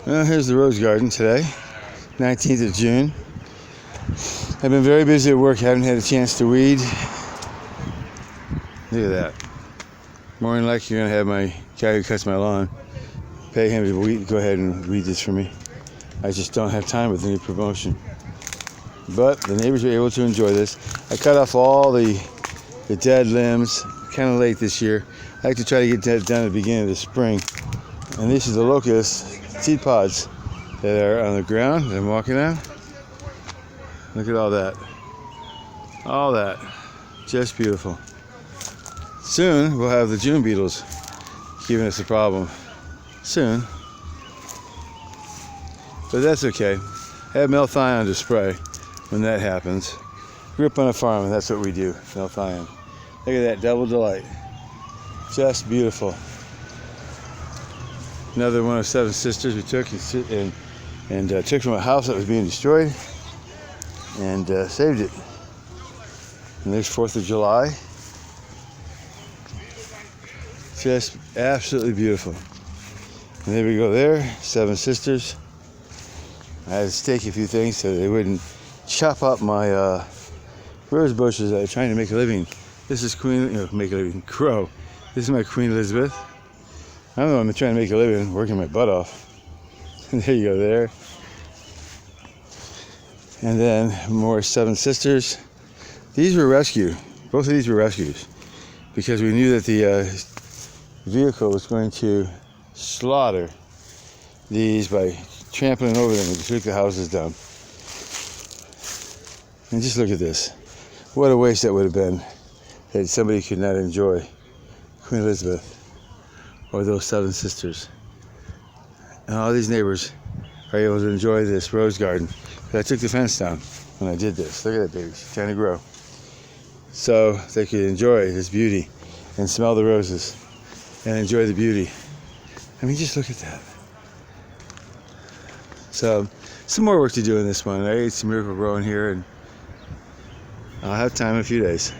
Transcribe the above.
Well, here's the rose garden today, 19th of June. I've been very busy at work, haven't had a chance to weed. Look at that. More than likely you're going to have my guy who cuts my lawn pay him to go ahead and weed this for me. I just don't have time with the new promotion. But the neighbors were able to enjoy this. I cut off all the dead limbs, kind of late this year. I like to try to get that done at the beginning of the spring. And these are the locust seed pods that are on the ground that I'm walking on. Look at all that. All that. Just beautiful. Soon we'll have the June beetles giving us a problem. Soon. But that's okay. I have Melathion to spray when that happens. Grew up on a farm and that's what we do. Melathion. Look at that double delight. Just beautiful. Another one of 7 sisters we took and took from a house that was being destroyed and saved it. And there's 4th of July. Just absolutely beautiful. And there we go there, 7 sisters. I had to stake a few things so they wouldn't chop up my rose bushes that are trying to make a living. This is Crow. This is my Queen Elizabeth. I'm the one trying to make a living, working my butt off. And there you go there. And then more 7 sisters. These were rescued. Both of these were rescues because we knew that the vehicle was going to slaughter these by trampling over them and took the houses down. And just look at this. What a waste that would have been that somebody could not enjoy Queen Elizabeth or those 7 sisters. And all these neighbors are able to enjoy this rose garden. I took the fence down when I did this. Look at that baby, she's trying to grow. So they could enjoy this beauty and smell the roses and enjoy the beauty. I mean, just look at that. So, some more work to do in this one. I ate some Miracle-Gro in here, and I'll have time in a few days.